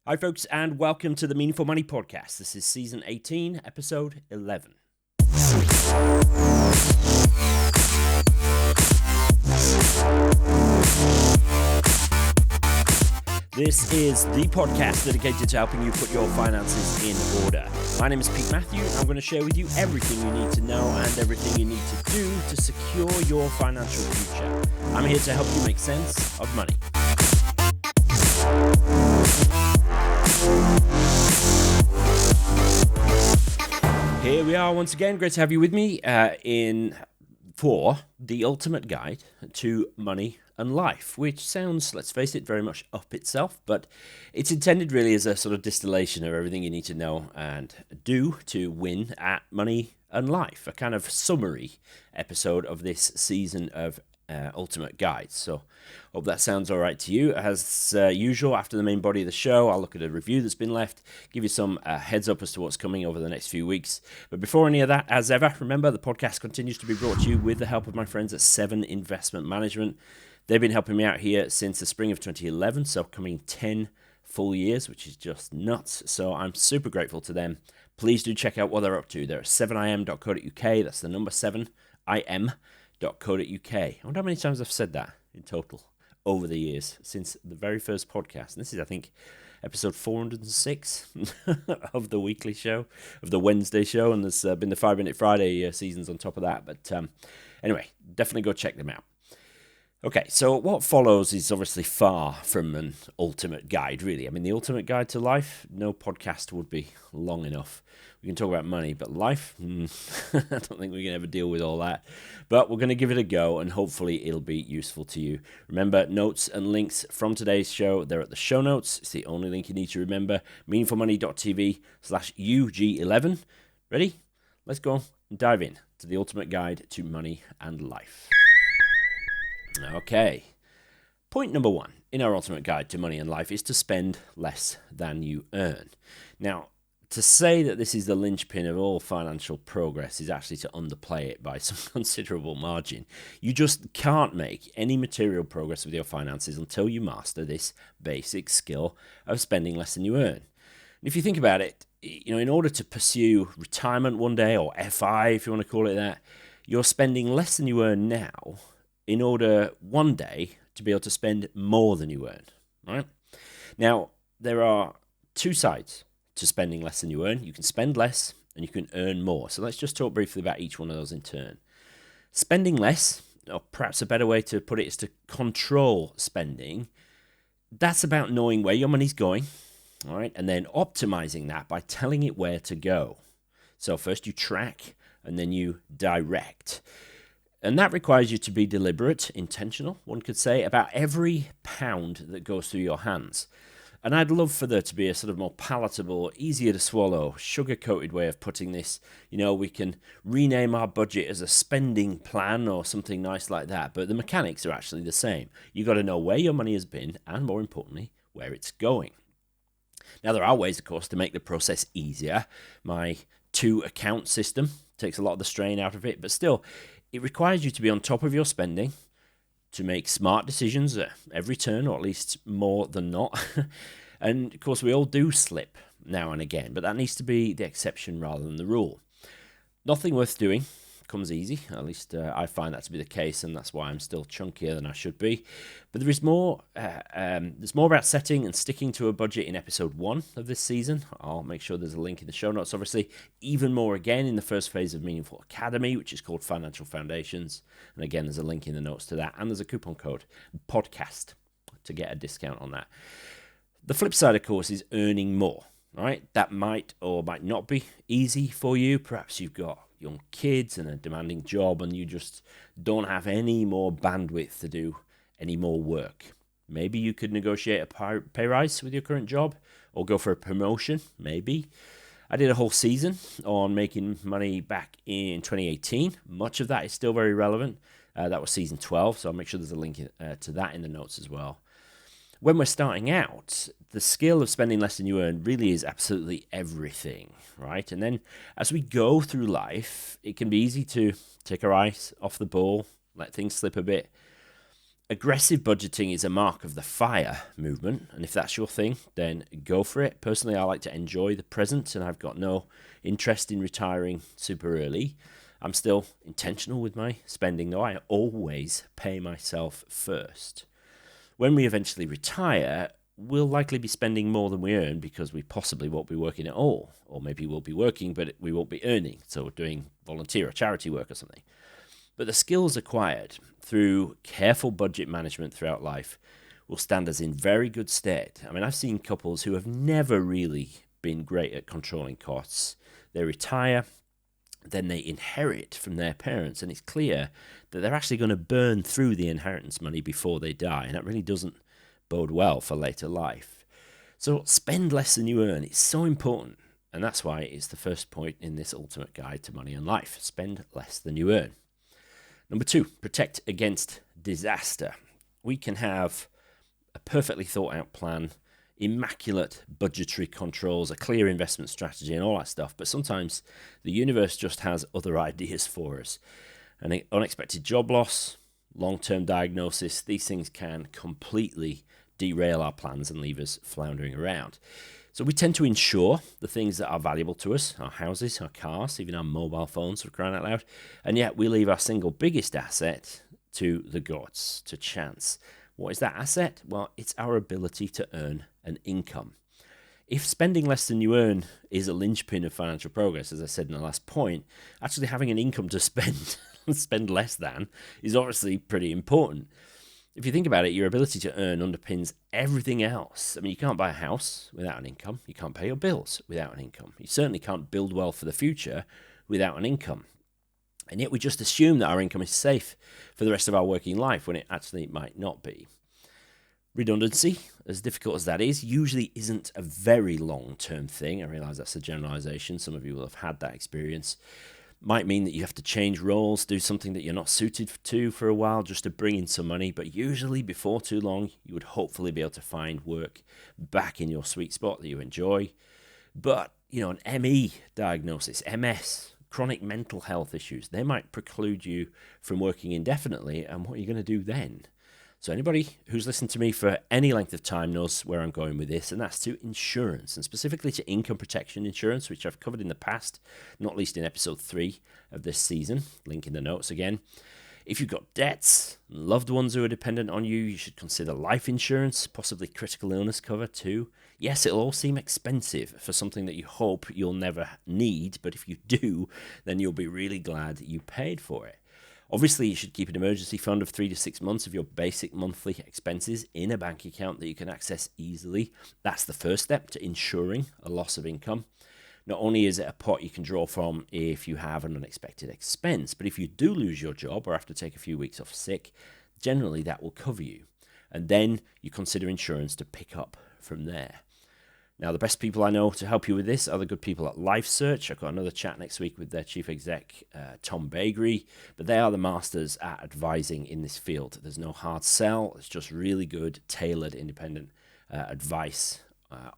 Hi, folks, and welcome to the Meaningful Money Podcast. This is Season 18, Episode 11. This is the podcast dedicated to helping you put your finances in order. My name is Pete Matthew, and I'm going to share with you everything you need to know and everything you need to do to secure your financial future. I'm here to help you make sense of money. Here we are once again. Great to have you with me for the ultimate guide to money and life, which sounds, let's face it, very much up itself, but it's intended really as a sort of distillation of everything you need to know and do to win at money and life, a kind of summary episode of this season of ultimate guides. So hope that sounds all right to you. As usual, after the main body of the show, I'll look at a review that's been left, give you some heads up as to what's coming over the next few weeks. But before any of that, as ever, remember the podcast continues to be brought to you with the help of my friends at 7 Investment Management. They've been helping me out here since the spring of 2011, so coming 10 full years, which is just nuts. So I'm super grateful to them. Please do check out what they're up to. They're at 7im.co.uk. That's the number 7im.co.uk. I wonder how many times I've said that in total over the years since the very first podcast. And this is, I think, episode 406 of the weekly show, of the Wednesday show, and there's been the 5 Minute Friday seasons on top of that. But anyway, definitely go check them out. Okay, so what follows is obviously far from an ultimate guide, really. I mean, the ultimate guide to life, no podcast would be long enough. We can talk about money, but life, I don't think we can ever deal with all that. But we're going to give it a go, and hopefully it'll be useful to you. Remember, notes and links from today's show, they're at the show notes. It's the only link you need to remember, meaningfulmoney.tv/UG11. Ready? Let's go and dive in to the ultimate guide to money and life. Okay, point number 1 in our ultimate guide to money and life is to spend less than you earn. Now, to say that this is the linchpin of all financial progress is actually to underplay it by some considerable margin. You just can't make any material progress with your finances until you master this basic skill of spending less than you earn. And if you think about it, in order to pursue retirement one day, or FI if you want to call it that, you're spending less than you earn now in order one day to be able to spend more than you earn, right? Now, there are two sides to spending less than you earn. You can spend less and you can earn more. So let's just talk briefly about each one of those in turn. Spending less, or perhaps a better way to put it is to control spending. That's about knowing where your money's going, all right, and then optimizing that by telling it where to go. So first you track and then you direct. And that requires you to be deliberate, intentional, one could say, about every pound that goes through your hands. And I'd love for there to be a sort of more palatable, easier to swallow, sugar-coated way of putting this. We can rename our budget as a spending plan or something nice like that, but the mechanics are actually the same. You've got to know where your money has been and, more importantly, where it's going. Now, there are ways, of course, to make the process easier. My 2-account system takes a lot of the strain out of it, but still, it requires you to be on top of your spending, to make smart decisions at every turn, or at least more than not. And, of course, we all do slip now and again, but that needs to be the exception rather than the rule. Nothing worth doing comes easy. At least I find that to be the case, and that's why I'm still chunkier than I should be. But there is more. There's more about setting and sticking to a budget in episode 1 of this season. I'll make sure there's a link in the show notes, obviously. Even more again in the first phase of Meaningful Academy, which is called Financial Foundations. And again, there's a link in the notes to that. And there's a coupon code, podcast, to get a discount on that. The flip side, of course, is earning more. All right, that might or might not be easy for you. Perhaps you've got young kids and a demanding job and you just don't have any more bandwidth to do any more work. Maybe you could negotiate a pay rise with your current job or go for a promotion, maybe. I did a whole season on making money back in 2018. Much of that is still very relevant. That was season 12, so I'll make sure there's a link to that in the notes as well. When we're starting out, the skill of spending less than you earn really is absolutely everything, right? And then as we go through life, it can be easy to take our eyes off the ball, let things slip a bit. Aggressive budgeting is a mark of the FIRE movement, and if that's your thing, then go for it. Personally, I like to enjoy the present, and I've got no interest in retiring super early. I'm still intentional with my spending, though. I always pay myself first. When we eventually retire, we'll likely be spending more than we earn because we possibly won't be working at all, or maybe we'll be working, but we won't be earning, so we're doing volunteer or charity work or something. But the skills acquired through careful budget management throughout life will stand us in very good stead. I mean, I've seen couples who have never really been great at controlling costs. They retire, then they inherit from their parents, and it's clear that they're actually going to burn through the inheritance money before they die, and that really doesn't bode well for later life. So spend less than you earn. It's so important, and that's why it's the first point in this ultimate guide to money and life. Spend less than you earn. Number 2, protect against disaster. We can have a perfectly thought out plan, immaculate budgetary controls, a clear investment strategy and all that stuff, but sometimes the universe just has other ideas for us. An unexpected job loss, long-term diagnosis, these things can completely derail our plans and leave us floundering around. So we tend to insure the things that are valuable to us, our houses, our cars, even our mobile phones, for crying out loud, and yet we leave our single biggest asset to the gods, to chance. What is that asset? Well, it's our ability to earn an income. If spending less than you earn is a linchpin of financial progress, as I said in the last point, actually having an income to spend less than is obviously pretty important. If you think about it, your ability to earn underpins everything else. I mean, you can't buy a house without an income. You can't pay your bills without an income. You certainly can't build wealth for the future without an income. And yet we just assume that our income is safe for the rest of our working life when it actually might not be. Redundancy, as difficult as that is, usually isn't a very long-term thing. I realize that's a generalization. Some of you will have had that experience. Might mean that you have to change roles, do something that you're not suited to for a while just to bring in some money, but usually before too long, you would hopefully be able to find work back in your sweet spot that you enjoy. But, an ME diagnosis, MS, chronic mental health issues, they might preclude you from working indefinitely, and what are you going to do then? So anybody who's listened to me for any length of time knows where I'm going with this, and that's to insurance, and specifically to income protection insurance, which I've covered in the past, not least in episode 3 of this season. Link in the notes again. If you've got debts, loved ones who are dependent on you, you should consider life insurance, possibly critical illness cover too. Yes, it'll all seem expensive for something that you hope you'll never need, but if you do, then you'll be really glad you paid for it. Obviously, you should keep an emergency fund of 3 to 6 months of your basic monthly expenses in a bank account that you can access easily. That's the first step to ensuring a loss of income. Not only is it a pot you can draw from if you have an unexpected expense, but if you do lose your job or have to take a few weeks off sick, generally that will cover you. And then you consider insurance to pick up from there. Now, the best people I know to help you with this are the good people at LifeSearch. I've got another chat next week with their chief exec, Tom Bagri, but they are the masters at advising in this field. There's no hard sell. It's just really good, tailored, independent advice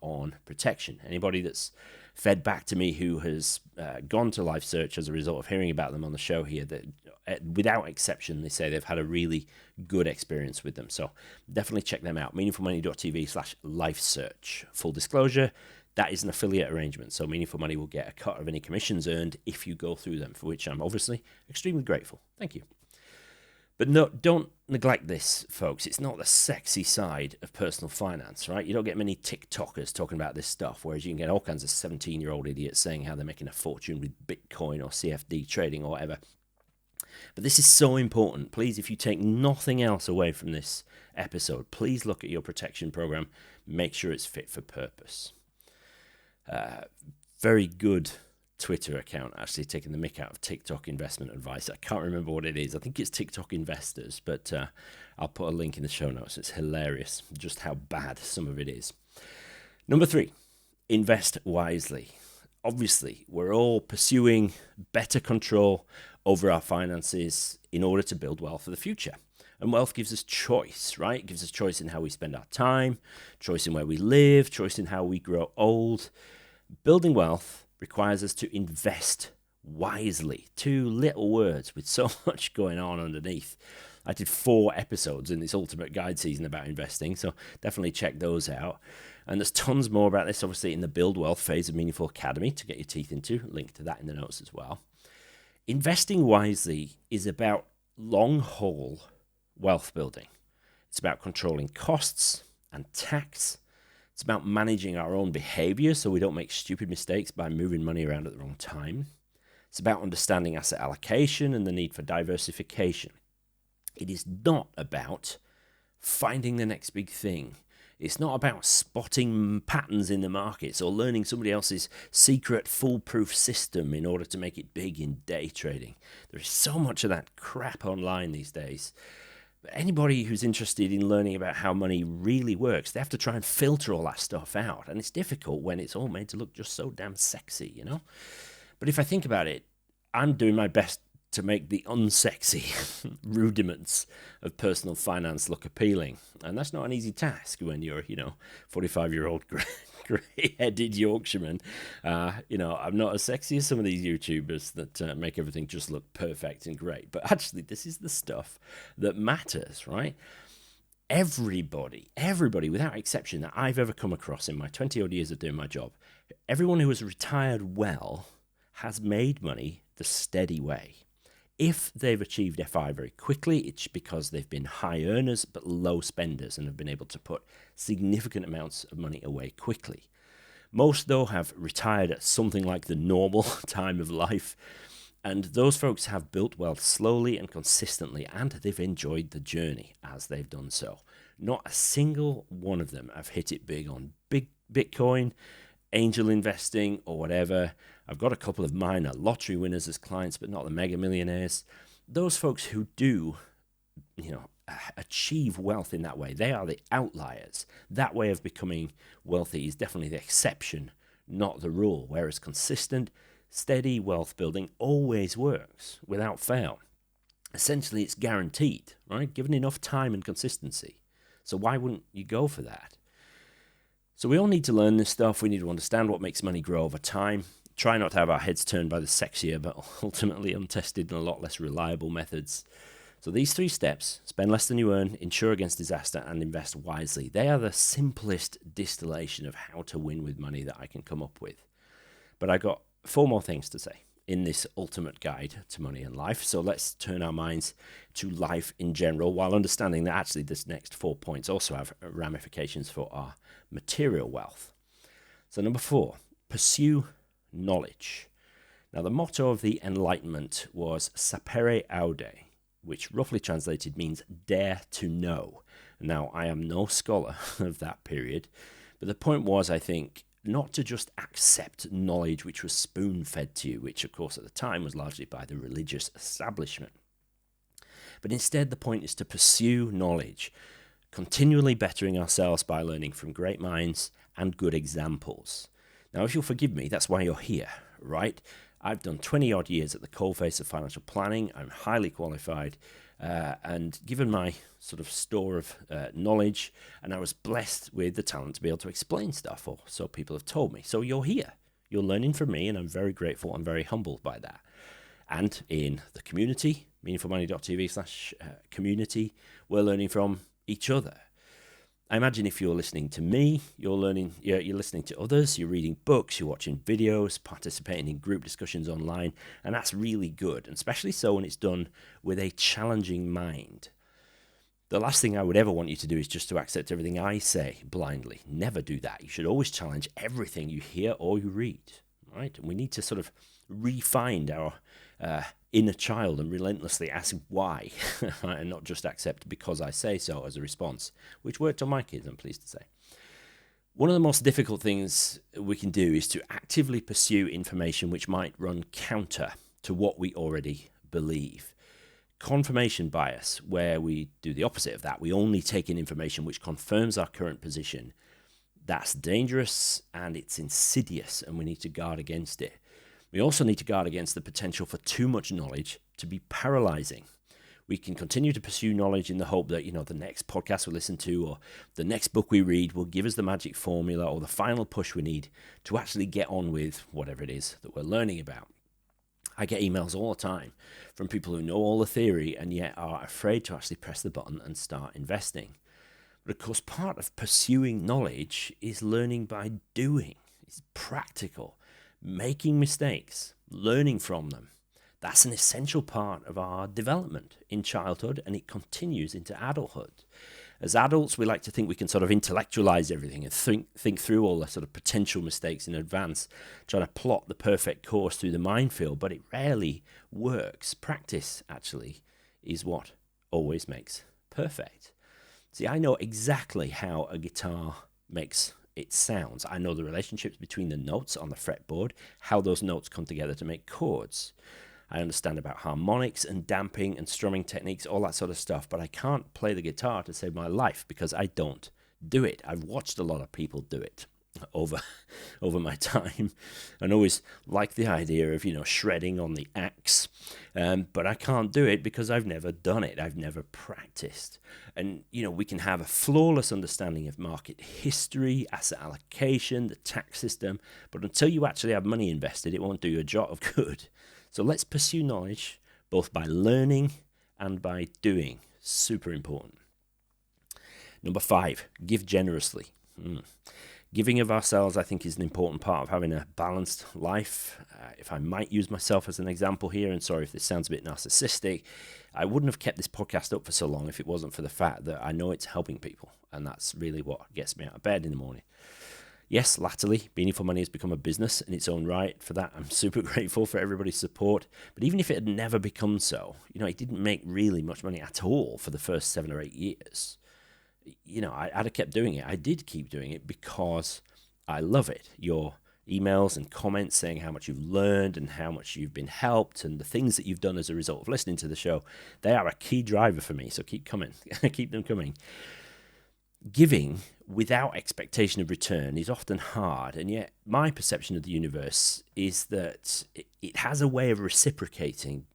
on protection. Anybody that's fed back to me who has gone to LifeSearch as a result of hearing about them on the show here, that without exception, they say they've had a really good experience with them. So definitely check them out. meaningfulmoney.tv/lifesearch. Full disclosure, that is an affiliate arrangement. So Meaningful Money will get a cut of any commissions earned if you go through them, for which I'm obviously extremely grateful. Thank you. But no, don't neglect this, folks. It's not the sexy side of personal finance, right? You don't get many TikTokers talking about this stuff, whereas you can get all kinds of 17-year-old idiots saying how they're making a fortune with Bitcoin or CFD trading or whatever. But this is so important. Please, if you take nothing else away from this episode, please look at your protection program. Make sure it's fit for purpose. Very good Twitter account actually taking the mick out of TikTok investment advice. I can't remember what it is. I think it's TikTok Investors, but I'll put a link in the show notes. It's hilarious just how bad some of it is. Number 3, invest wisely. Obviously, we're all pursuing better control over our finances in order to build wealth for the future. And wealth gives us choice, right? It gives us choice in how we spend our time, choice in where we live, choice in how we grow old. Building wealth requires us to invest wisely. 2 little words with so much going on underneath. I did 4 episodes in this Ultimate Guide season about investing, so definitely check those out. And there's tons more about this, obviously, in the Build Wealth phase of Meaningful Academy to get your teeth into. Link to that in the notes as well. Investing wisely is about long-haul wealth building. It's about controlling costs and tax. It's about managing our own behavior so we don't make stupid mistakes by moving money around at the wrong time. It's about understanding asset allocation and the need for diversification. It is not about finding the next big thing. It's not about spotting patterns in the markets or learning somebody else's secret foolproof system in order to make it big in day trading. There is so much of that crap online these days. But anybody who's interested in learning about how money really works, they have to try and filter all that stuff out. And it's difficult when it's all made to look just so damn sexy, you know? But if I think about it, I'm doing my best to make the unsexy rudiments of personal finance look appealing. And that's not an easy task when you're, 45-year-old grey-headed Yorkshireman. I'm not as sexy as some of these YouTubers that make everything just look perfect and great. But actually, this is the stuff that matters, right? Everybody, without exception, that I've ever come across in my 20-odd years of doing my job, everyone who has retired well has made money the steady way. If they've achieved FI very quickly, it's because they've been high earners but low spenders and have been able to put significant amounts of money away quickly. Most, though, have retired at something like the normal time of life, and those folks have built wealth slowly and consistently, and they've enjoyed the journey as they've done so. Not a single one of them have hit it big on big Bitcoin, angel investing, or whatever. I've got a couple of minor lottery winners as clients, but not the mega millionaires. Those folks who do, achieve wealth in that way, they are the outliers. That way of becoming wealthy is definitely the exception, not the rule. Whereas consistent, steady wealth building always works without fail. Essentially, it's guaranteed, right? Given enough time and consistency. So why wouldn't you go for that? So we all need to learn this stuff. We need to understand what makes money grow over time. Try not to have our heads turned by the sexier but ultimately untested and a lot less reliable methods. So these 3 steps, spend less than you earn, insure against disaster, and invest wisely, they are the simplest distillation of how to win with money that I can come up with. But I got 4 more things to say in this ultimate guide to money and life. So let's turn our minds to life in general while understanding that actually this next 4 points also have ramifications for our material wealth. So number 4, pursue knowledge. Now the motto of the Enlightenment was sapere aude, which roughly translated means dare to know. Now I am no scholar of that period, but the point was, I think, not to just accept knowledge which was spoon-fed to you, which of course at the time was largely by the religious establishment. But instead the point is to pursue knowledge, continually bettering ourselves by learning from great minds and good examples. Now, if you'll forgive me, that's why you're here, right? I've done 20-odd years at the coalface of financial planning. I'm highly qualified, and given my sort of store of knowledge, and I was blessed with the talent to be able to explain stuff, or so people have told me. So you're here. You're learning from me, and I'm very grateful and very humbled by that. And in the community, meaningfulmoney.tv/community, we're learning from each other. I imagine if you're listening to me, you're listening to others, you're reading books, you're watching videos, participating in group discussions online, and that's really good, and especially so when it's done with a challenging mind. The last thing I would ever want you to do is just to accept everything I say blindly. Never do that. You should always challenge everything you hear or you read, right? And we need to sort of re-find our inner child and relentlessly ask why, and not just accept because I say so as a response, which worked on my kids, I'm pleased to say. One of the most difficult things we can do is to actively pursue information which might run counter to what we already believe. Confirmation bias, where we do the opposite of that. We only take in information which confirms our current position. That's dangerous and it's insidious, and we need to guard against it. We also need to guard against the potential for too much knowledge to be paralyzing. We can continue to pursue knowledge in the hope that, the next podcast we listen to or the next book we read will give us the magic formula or the final push we need to actually get on with whatever it is that we're learning about. I get emails all the time from people who know all the theory and yet are afraid to actually press the button and start investing. But of course, part of pursuing knowledge is learning by doing. It's practical, making mistakes, learning from them. That's an essential part of our development in childhood, and it continues into adulthood. As adults, we like to think we can sort of intellectualize everything and think through all the sort of potential mistakes in advance, trying to plot the perfect course through the minefield, but it rarely works. Practice, actually, is what always makes perfect. See, I know exactly how a guitar makes its sounds. I know the relationships between the notes on the fretboard, how those notes come together to make chords. I understand about harmonics and damping and strumming techniques, all that sort of stuff, but I can't play the guitar to save my life because I don't do it. I've watched a lot of people do it over my time and always like the idea of, shredding on the axe, but I can't do it because I've never done it. I've never practiced. And, we can have a flawless understanding of market history, asset allocation, the tax system, but until you actually have money invested, it won't do you a jot of good. So let's pursue knowledge both by learning and by doing. Super important. Number 5, give generously. Giving of ourselves, I think, is an important part of having a balanced life. If I might use myself as an example here, and sorry if this sounds a bit narcissistic, I wouldn't have kept this podcast up for so long if it wasn't for the fact that I know it's helping people. And that's really what gets me out of bed in the morning. Yes, latterly, Meaningful Money has become a business in its own right. For that, I'm super grateful for everybody's support. But even if it had never become so, it didn't make really much money at all for the first 7 or 8 years. I'd have kept doing it. I did keep doing it because I love it. Your emails and comments saying how much you've learned and how much you've been helped and the things that you've done as a result of listening to the show, they are a key driver for me. So keep coming. Keep them coming. Giving without expectation of return is often hard, and yet my perception of the universe is that it has a way of reciprocating,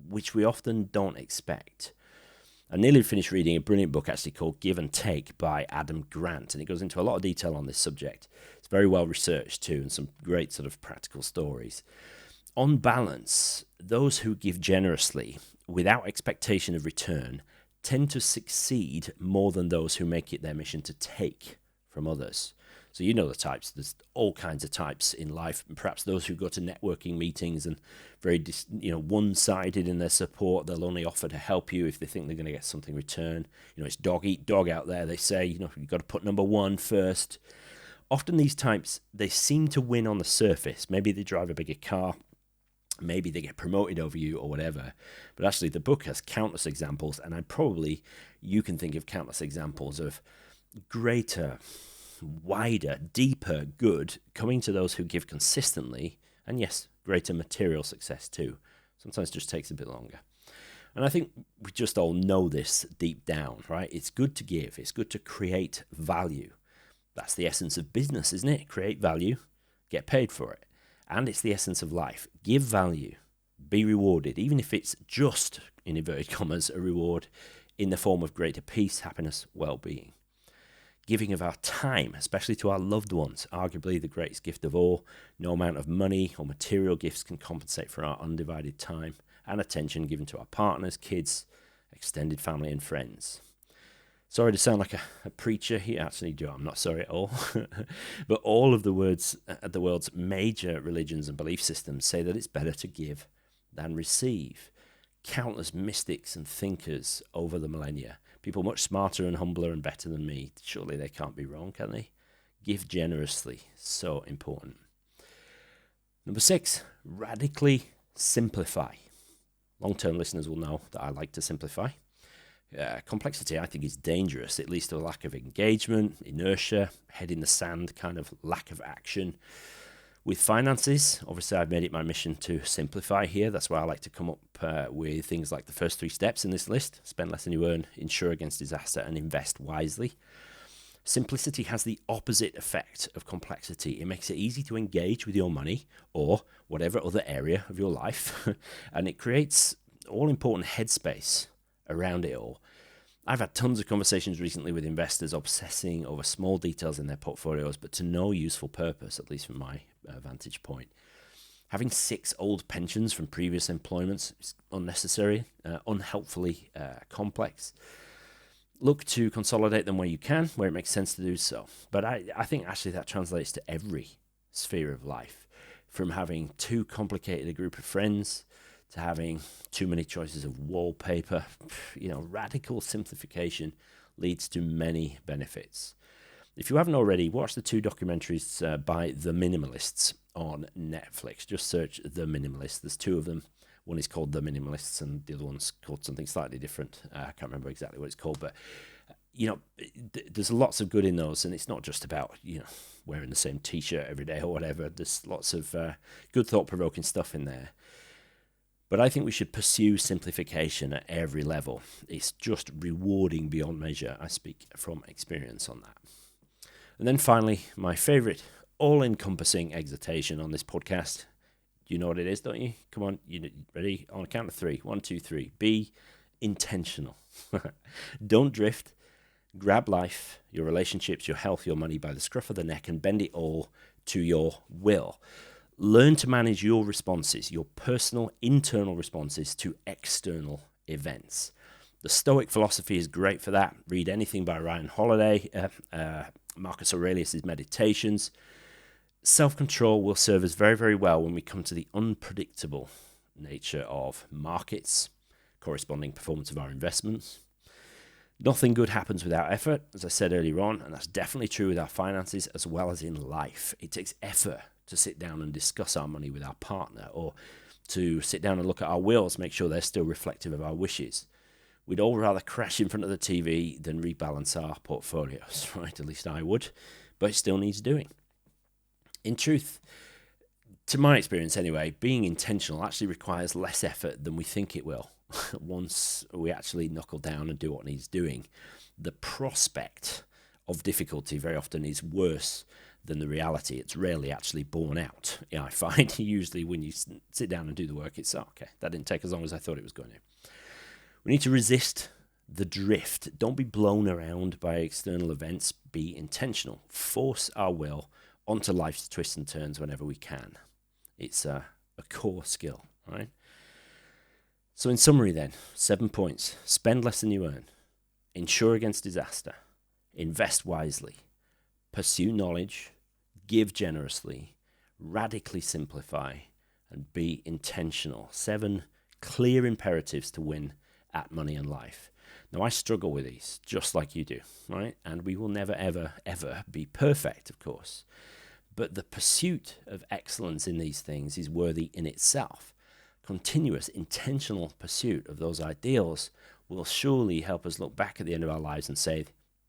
which we often don't expect. I nearly finished reading a brilliant book actually called Give and Take by Adam Grant, and it goes into a lot of detail on this subject. It's very well researched too, and some great sort of practical stories. On balance, those who give generously without expectation of return tend to succeed more than those who make it their mission to take from others. So you know the types. There's all kinds of types in life, and perhaps those who go to networking meetings and very one-sided in their support. They'll only offer to help you if they think they're going to get something in return. It's dog eat dog out there. They say, you've got to put number one first. Often these types, they seem to win on the surface. Maybe they drive a bigger car. Maybe they get promoted over you or whatever. But actually the book has countless examples, and you can think of countless examples of greater, wider, deeper good coming to those who give consistently, and yes, greater material success too. Sometimes it just takes a bit longer. And I think we just all know this deep down, right? It's good to give. It's good to create value. That's the essence of business, isn't it? Create value, get paid for it. And it's the essence of life. Give value, be rewarded, even if it's just, in inverted commas, a reward in the form of greater peace, happiness, well-being. Giving of our time, especially to our loved ones, arguably the greatest gift of all. No amount of money or material gifts can compensate for our undivided time and attention given to our partners, kids, extended family and friends. Sorry to sound like a preacher here. Actually, I'm not sorry at all. But all of the world's major religions and belief systems say that it's better to give than receive. Countless mystics and thinkers over the millennia, people much smarter and humbler and better than me, surely they can't be wrong, can they? Give generously. So important. Number 6, radically simplify. Long-term listeners will know that I like to simplify. Complexity, I think, is dangerous. It leads to a lack of engagement, inertia, head in the sand, kind of lack of action. With finances, obviously I've made it my mission to simplify here. That's why I like to come up with things like the first 3 steps in this list. Spend less than you earn, insure against disaster, and invest wisely. Simplicity has the opposite effect of complexity. It makes it easy to engage with your money or whatever other area of your life, and it creates all-important headspace around it all. I've had tons of conversations recently with investors obsessing over small details in their portfolios, but to no useful purpose, at least from my vantage point. Having 6 old pensions from previous employments is unnecessary, unhelpfully complex. Look to consolidate them where you can, where it makes sense to do so. But I think actually that translates to every sphere of life, from having too complicated a group of friends to having too many choices of wallpaper. Radical simplification leads to many benefits. If you haven't already, watch the 2 documentaries by The Minimalists on Netflix. Just search The Minimalists. There's 2 of them. One is called The Minimalists and the other one's called something slightly different. I can't remember exactly what it's called, but there's lots of good in those, and it's not just about wearing the same t-shirt every day or whatever. There's lots of good thought-provoking stuff in there. But I think we should pursue simplification at every level. It's just rewarding beyond measure. I speak from experience on that. And then finally, my favorite all-encompassing exhortation on this podcast. You know what it is, don't you? Come on, you ready? On a count of 3. 1, 2, 3. Be intentional. Don't drift. Grab life, your relationships, your health, your money by the scruff of the neck and bend it all to your will. Learn to manage your responses, your personal, internal responses to external events. The Stoic philosophy is great for that. Read anything by Ryan Holiday, Marcus Aurelius' Meditations. Self-control will serve us very, very well when we come to the unpredictable nature of markets, corresponding performance of our investments. Nothing good happens without effort, as I said earlier on, and that's definitely true with our finances as well as in life. It takes effort to sit down and discuss our money with our partner, or to sit down and look at our wills, make sure they're still reflective of our wishes. We'd all rather crash in front of the TV than rebalance our portfolios, right? At least I would, but it still needs doing. In truth, to my experience anyway, being intentional actually requires less effort than we think it will. Once we actually knuckle down and do what needs doing, the prospect of difficulty very often is worse than the reality. It's rarely actually borne out. I find usually when you sit down and do the work, it's okay, that didn't take as long as I thought it was going to. We need to resist the drift. Don't be blown around by external events. Be intentional. Force our will onto life's twists and turns whenever we can. It's a core skill, right? So in summary then, 7 points. Spend less than you earn. Insure against disaster. Invest wisely. Pursue knowledge. Give generously. Radically simplify. And be intentional. 7 clear imperatives to win at money and life. Now, I struggle with these, just like you do, right? And we will never, ever, ever be perfect, of course. But the pursuit of excellence in these things is worthy in itself. Continuous, intentional pursuit of those ideals will surely help us look back at the end of our lives and say,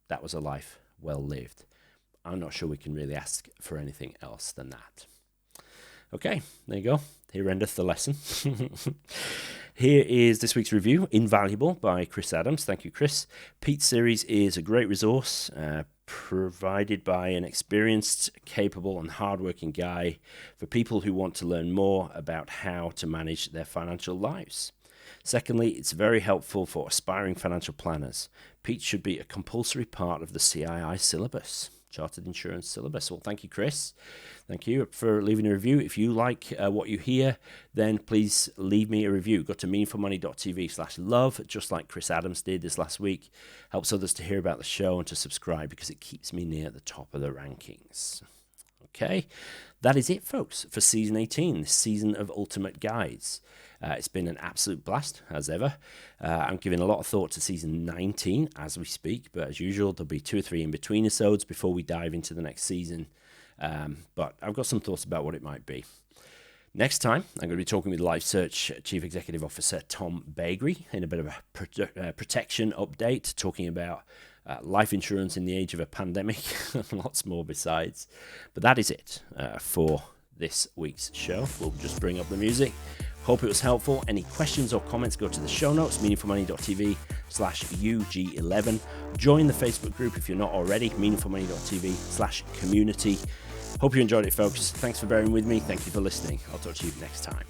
that was a life well lived. I'm not sure we can really ask for anything else than that. Okay, there you go. Here endeth the lesson. Here is this week's review, Invaluable by Chris Adams. Thank you, Chris. Pete's series is a great resource provided by an experienced, capable, and hardworking guy for people who want to learn more about how to manage their financial lives. Secondly, it's very helpful for aspiring financial planners. Pete should be a compulsory part of the CII syllabus. Chartered Insurance Syllabus. Well, thank you, Chris. Thank you for leaving a review. If you like what you hear, then please leave me a review. Go to meaningfulmoney.tv/love, just like Chris Adams did this last week. Helps others to hear about the show and to subscribe because it keeps me near the top of the rankings. Okay, that is it, folks, for Season 18, this season of Ultimate Guides. It's been an absolute blast, as ever. I'm giving a lot of thought to Season 19 as we speak, but as usual, there'll be 2 or 3 in-between episodes before we dive into the next season. But I've got some thoughts about what it might be. Next time, I'm going to be talking with LifeSearch Chief Executive Officer Tom Bagri in a bit of a protection update, talking about life insurance in the age of a pandemic and lots more besides. But that is it for this week's show. We'll just bring up the music. Hope it was helpful. Any questions or comments, go to the show notes, meaningfulmoney.tv/UG11. Join the Facebook group if you're not already, meaningfulmoney.tv/community. Hope you enjoyed it, folks. Thanks for bearing with me. Thank you for listening. I'll talk to you next time.